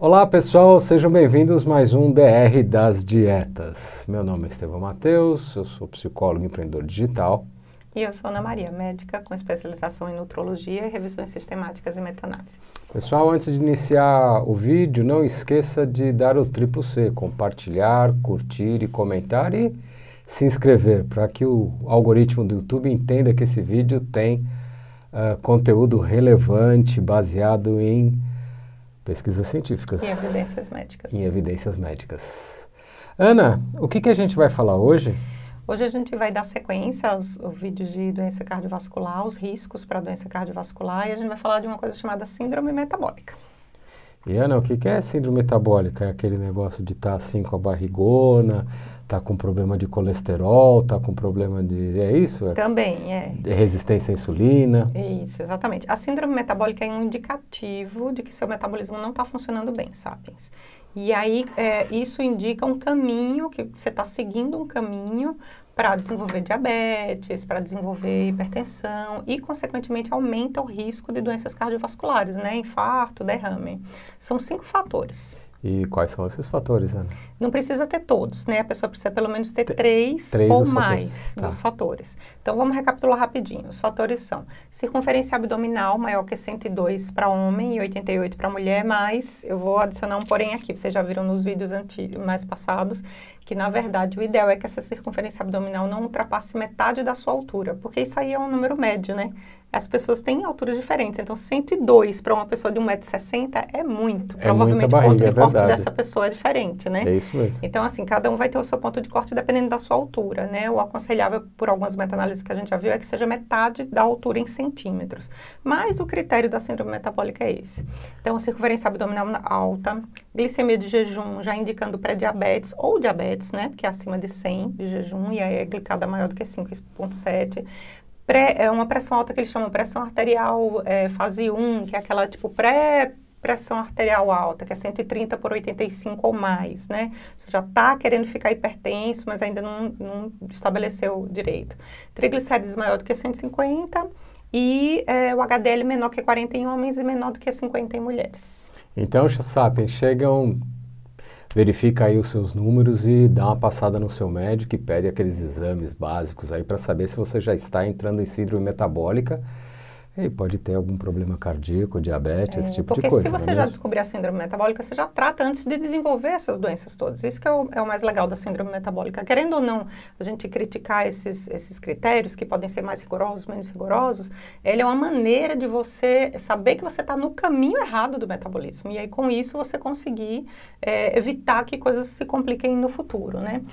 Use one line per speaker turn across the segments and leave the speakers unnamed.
Olá pessoal, sejam bem-vindos a mais um DR das Dietas. Meu nome é Estevão Matheus, eu sou psicólogo e empreendedor digital.
E eu sou Ana Maria, médica com especialização em nutrologia e revisões sistemáticas e meta-análises.
Pessoal, antes de iniciar o vídeo, não esqueça de dar o triplo C, compartilhar, curtir e comentar e se inscrever, para que o algoritmo do YouTube entenda que esse vídeo tem conteúdo relevante, baseado em pesquisas científicas.
E evidências médicas.
Em evidências médicas. Ana, o que a gente vai falar hoje?
Hoje a gente vai dar sequência aos vídeos de doença cardiovascular, os riscos para a doença cardiovascular, e a gente vai falar de uma coisa chamada síndrome metabólica.
E Ana, o que é síndrome metabólica? É aquele negócio de estar assim com a barrigona, tá com problema de colesterol, tá com problema de... É isso?
Também, é.
De resistência à insulina.
Isso, exatamente. A síndrome metabólica é um indicativo de que seu metabolismo não está funcionando bem, sapiens. E aí, isso indica um caminho, que você está seguindo um caminho para desenvolver diabetes, para desenvolver hipertensão e, consequentemente, aumenta o risco de doenças cardiovasculares, né? Infarto, derrame. São 5 fatores.
E quais são esses fatores, Ana?
Não precisa ter todos, né? A pessoa precisa pelo menos ter três ou mais dos fatores. Então, vamos recapitular rapidinho. Os fatores são circunferência abdominal maior que 102 para homem e 88 para mulher, mas eu vou adicionar um porém aqui. Vocês já viram nos vídeos mais passados que, na verdade, o ideal é que essa circunferência abdominal não ultrapasse metade da sua altura, porque isso aí é um número médio, né? As pessoas têm alturas diferentes, então 102 para uma pessoa de 1,60 m é muito. Provavelmente o ponto de corte dessa pessoa é diferente, né?
É isso mesmo.
Então, assim, cada um vai ter o seu ponto de corte dependendo da sua altura, né? O aconselhável, por algumas meta-análises que a gente já viu, é que seja metade da altura em centímetros. Mas o critério da síndrome metabólica é esse. Então, circunferência abdominal alta, glicemia de jejum já indicando pré-diabetes ou diabetes, né? Porque é acima de 100 de jejum e aí é glicada maior do que 5,7. É uma pressão alta que eles chamam pressão arterial fase 1, que é aquela tipo pressão arterial alta, que é 130 por 85 ou mais, né? Você já está querendo ficar hipertenso, mas ainda não estabeleceu direito. Triglicérides maior do que 150 e o HDL menor que 40 em homens e menor do que 50 em mulheres.
Então, sapiens, verifica aí os seus números e dá uma passada no seu médico e pede aqueles exames básicos aí para saber se você já está entrando em síndrome metabólica e pode ter algum problema cardíaco, diabetes, esse tipo de coisa.
Porque se você já descobrir a síndrome metabólica, você já trata antes de desenvolver essas doenças todas. Isso que é o mais legal da síndrome metabólica. Querendo ou não, a gente criticar esses critérios, que podem ser mais rigorosos, menos rigorosos, ele é uma maneira de você saber que você está no caminho errado do metabolismo. E aí, com isso, você conseguir evitar que coisas se compliquem no futuro, né?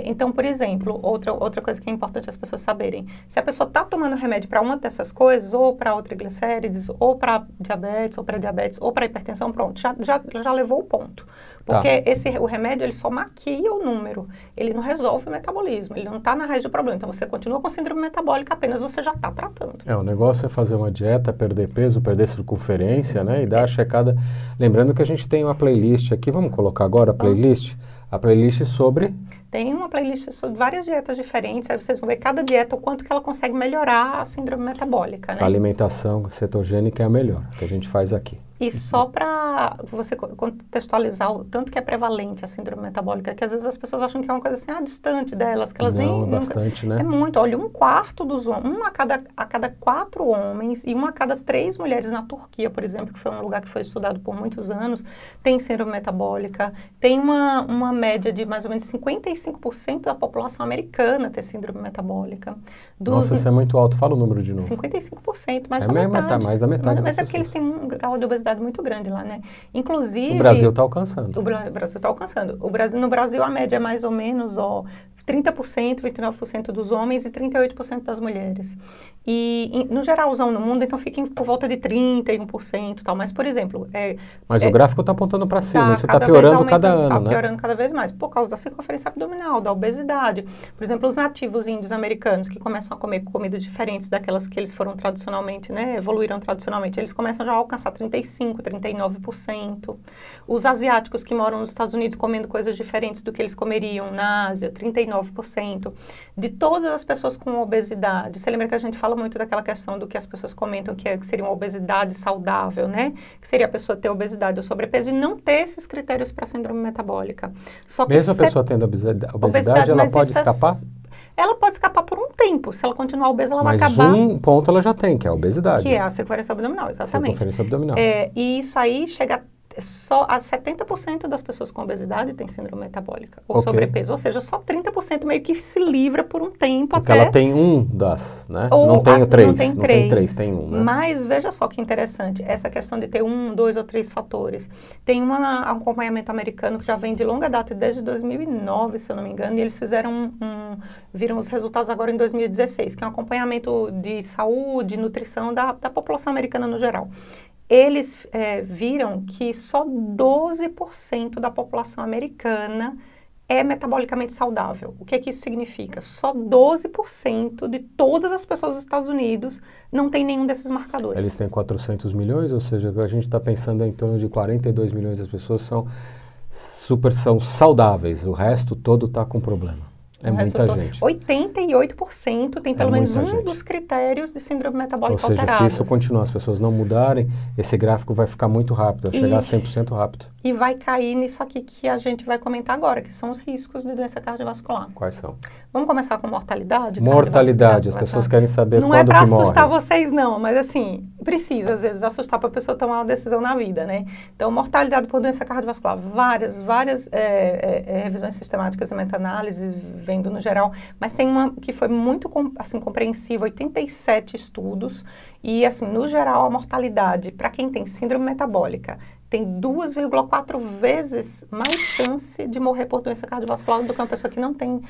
Então, por exemplo, outra coisa que é importante as pessoas saberem, se a pessoa está tomando remédio para uma dessas coisas, ou para triglicérides, ou para diabetes, ou pré-diabetes, ou para hipertensão, pronto, já levou o ponto. Porque o remédio, ele só maquia o número, ele não resolve o metabolismo, ele não está na raiz do problema. Então, você continua com síndrome metabólica, apenas você já está tratando.
O negócio é fazer uma dieta, perder peso, perder circunferência, né? E dar a checada. Lembrando que a gente tem uma playlist aqui, vamos colocar agora a playlist? A playlist sobre...
Tem uma playlist sobre várias dietas diferentes, aí vocês vão ver cada dieta o quanto que ela consegue melhorar a síndrome metabólica, né?
A alimentação cetogênica é a melhor, que a gente faz aqui.
E só para você contextualizar o tanto que é prevalente a síndrome metabólica, que às vezes as pessoas acham que é uma coisa assim, distante delas, que elas
nem... Não, bastante, né?
É muito. Olha, 1/4 dos homens, a cada 4 homens e 1 a cada 3 mulheres na Turquia, por exemplo, que foi um lugar que foi estudado por muitos anos, tem síndrome metabólica. Tem uma média de mais ou menos 55% da população americana ter síndrome metabólica.
Nossa, isso é muito alto. Fala o número de novo.
55%, mais da metade.
Mais da metade.
Mas é porque eles têm um grau de obesidade muito grande lá, né? Inclusive...
O Brasil está alcançando.
O Brasil está alcançando. No Brasil, a média é mais ou menos, 30%, 29% dos homens e 38% das mulheres. E, no geralzão no mundo, então fica por volta de 31% e tal. Mas, por exemplo...
Mas o gráfico está apontando para cima. Isso está piorando cada ano, né?
Está piorando cada vez mais. Por causa da circunferência abdominal, da obesidade. Por exemplo, os nativos índios americanos que começam a comer comidas diferentes daquelas que eles foram tradicionalmente, né? Evoluíram tradicionalmente. Eles começam já a alcançar 35%, 39%. Os asiáticos que moram nos Estados Unidos comendo coisas diferentes do que eles comeriam na Ásia, 39%. 99%. De todas as pessoas com obesidade, você lembra que a gente fala muito daquela questão do que as pessoas comentam que seria uma obesidade saudável, né? Que seria a pessoa ter obesidade ou sobrepeso e não ter esses critérios para síndrome metabólica. Só que
mesmo a pessoa tendo obesidade, ela pode escapar?
Ela pode escapar por um tempo. Se ela continuar obesa, ela vai
Mas
acabar.
um ponto ela já tem, que é a obesidade.
Que é a circunferência abdominal, exatamente.
Circunferência abdominal.
E isso aí chega só a 70% das pessoas com obesidade têm síndrome metabólica ou sobrepeso. Ou seja, só 30% meio que se livra por um tempo
porque
até...
ela tem um né?
Ou
não tem o três.
Não tem três,
tem um, né?
Mas veja só que interessante, essa questão de ter 1, 2 ou 3 fatores. Tem um acompanhamento americano que já vem de longa data, desde 2009, se eu não me engano, e eles fizeram viram os resultados agora em 2016, que é um acompanhamento de saúde, nutrição da população americana no geral. Eles viram que só 12% da população americana é metabolicamente saudável. O que é que isso significa? Só 12% de todas as pessoas dos Estados Unidos não tem nenhum desses marcadores.
Eles têm 400 milhões, ou seja, a gente está pensando em torno de 42 milhões das pessoas são saudáveis, o resto todo está com problema. É muita gente.
88% tem pelo menos um dos critérios de síndrome metabólica alterados.
Ou seja, se isso continuar, as pessoas não mudarem, esse gráfico vai ficar muito rápido, vai chegar a 100% rápido.
E vai cair nisso aqui que a gente vai comentar agora, que são os riscos de doença cardiovascular.
Quais são?
Vamos começar com mortalidade?
Mortalidade, as pessoas querem saber quando que morre.
Não é para assustar vocês não, mas assim, precisa às vezes assustar para a pessoa tomar uma decisão na vida, né? Então, mortalidade por doença cardiovascular, várias revisões sistemáticas e meta-análises vendo no geral, mas tem uma que foi muito assim, compreensiva, 87 estudos, e assim, no geral, a mortalidade para quem tem síndrome metabólica tem 2,4 vezes mais chance de morrer por doença cardiovascular do que uma pessoa que não tem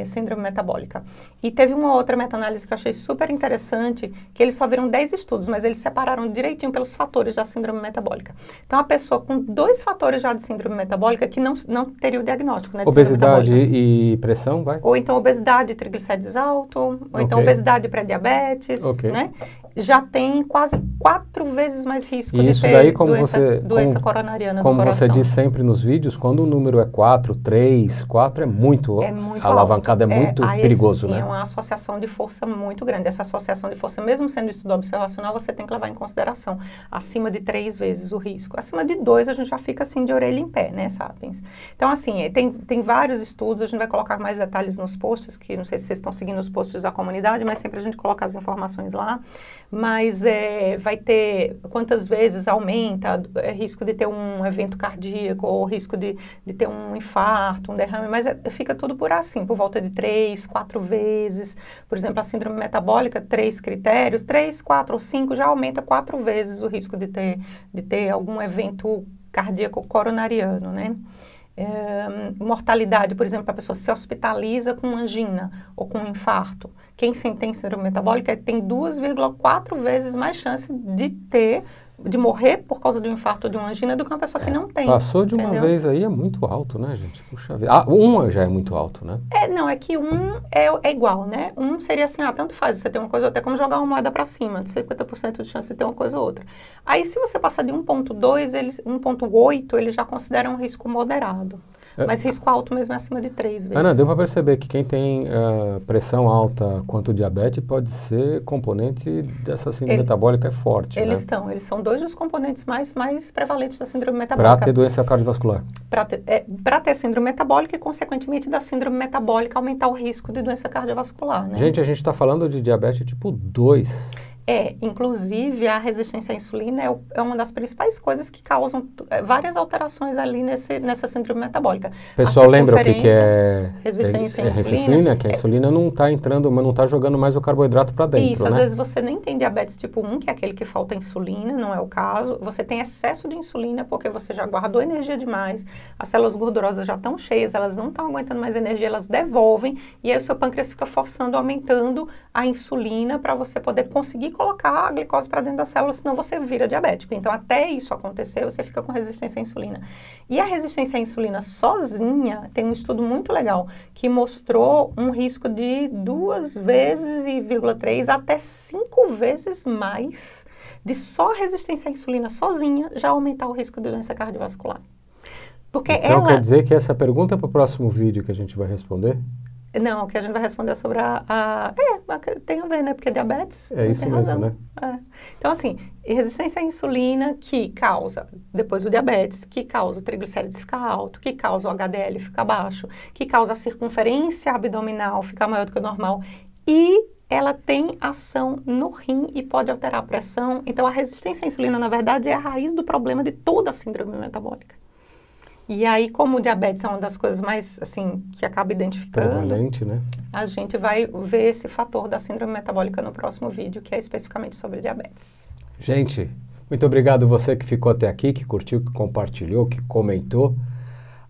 síndrome metabólica. E teve uma outra meta-análise que eu achei super interessante, que eles só viram 10 estudos, mas eles separaram direitinho pelos fatores da síndrome metabólica. Então, a pessoa com 2 fatores já de síndrome metabólica que não teria o diagnóstico, né, de
obesidade e pressão, vai?
Ou então obesidade e triglicérides alto, ou então obesidade e pré-diabetes, né? Já tem quase 4 vezes mais risco de ter doença coronariana do coração.
Como você diz sempre nos vídeos, quando o número é 4, 3, 4 é muito alavancado, é muito perigoso,
sim,
né?
É uma associação de força muito grande. Essa associação de força, mesmo sendo estudo observacional, você tem que levar em consideração acima de 3 vezes o risco. Acima de 2, a gente já fica assim de orelha em pé, né, Sapiens? Então, assim, tem vários estudos, a gente vai colocar mais detalhes nos posts, que não sei se vocês estão seguindo os posts da comunidade, mas sempre a gente coloca as informações lá. Mas vai ter quantas vezes aumenta risco de ter um evento cardíaco ou risco de ter um infarto, um derrame, mas fica tudo por assim, por volta de 3, 4 vezes. Por exemplo, a síndrome metabólica, 3 critérios, 3, 4 ou 5 já aumenta 4 vezes o risco de ter algum evento cardíaco coronariano, né? Mortalidade, por exemplo, a pessoa se hospitaliza com angina ou com infarto. Quem tem síndrome metabólica tem 2,4 vezes mais chance de morrer por causa de um infarto ou de uma angina do que uma pessoa que não tem.
Passou de uma vez aí, é muito alto, né, gente? Puxa vida. Um já é muito alto, né?
Não, é que é igual, né? Um seria assim, tanto faz, você tem uma coisa ou outra, é como jogar uma moeda para cima, de 50% de chance de ter uma coisa ou outra. Aí, se você passar de 1,2, 1,8, eles já consideram um risco moderado. Mas risco alto mesmo é acima de 3 vezes.
Ana, deu para perceber que quem tem pressão alta quanto diabetes pode ser componente dessa síndrome metabólica forte,
eles são 2 dos componentes mais prevalentes da síndrome metabólica.
Para ter doença cardiovascular.
Para ter síndrome metabólica e, consequentemente, da síndrome metabólica aumentar o risco de doença cardiovascular, né?
Gente, a gente está falando de diabetes tipo 2.
Inclusive a resistência à insulina é uma das principais coisas que causam várias alterações ali nessa síndrome metabólica.
O pessoal lembra o que é
resistência à
insulina? Que a insulina não está entrando, mas não está jogando mais o carboidrato para dentro,
Isso, às vezes você nem tem diabetes tipo 1, que é aquele que falta insulina, não é o caso. Você tem excesso de insulina porque você já guardou energia demais, as células gordurosas já estão cheias, elas não estão aguentando mais energia, elas devolvem, e aí o seu pâncreas fica forçando, aumentando a insulina para você poder conseguir colocar a glicose para dentro da célula, senão você vira diabético. Então, até isso acontecer, você fica com resistência à insulina. E a resistência à insulina sozinha, tem um estudo muito legal, que mostrou um risco de 2,3 até 5 vezes mais de só resistência à insulina sozinha já aumentar o risco de doença cardiovascular. Porque
Então
ela...
quer dizer que essa pergunta é para o próximo vídeo que a gente vai responder?
Não, que a gente vai responder sobre tem a ver, né? Porque diabetes...
É isso mesmo,
razão.
né?
É. Então, assim, resistência à insulina que causa, depois o diabetes, que causa o triglicérides ficar alto, que causa o HDL ficar baixo, que causa a circunferência abdominal ficar maior do que o normal. E ela tem ação no rim e pode alterar a pressão. Então, a resistência à insulina, na verdade, é a raiz do problema de toda a síndrome metabólica. E aí, como o diabetes é uma das coisas mais, assim, que acaba identificando,
Prevalente, né?
a gente vai ver esse fator da síndrome metabólica no próximo vídeo, que é especificamente sobre diabetes.
Gente, muito obrigado você que ficou até aqui, que curtiu, que compartilhou, que comentou.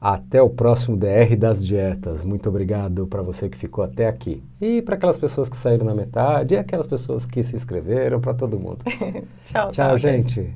Até o próximo DR das dietas. Muito obrigado para você que ficou até aqui. E para aquelas pessoas que saíram na metade, e aquelas pessoas que se inscreveram, para todo mundo.
Tchau,
Tchau, gente.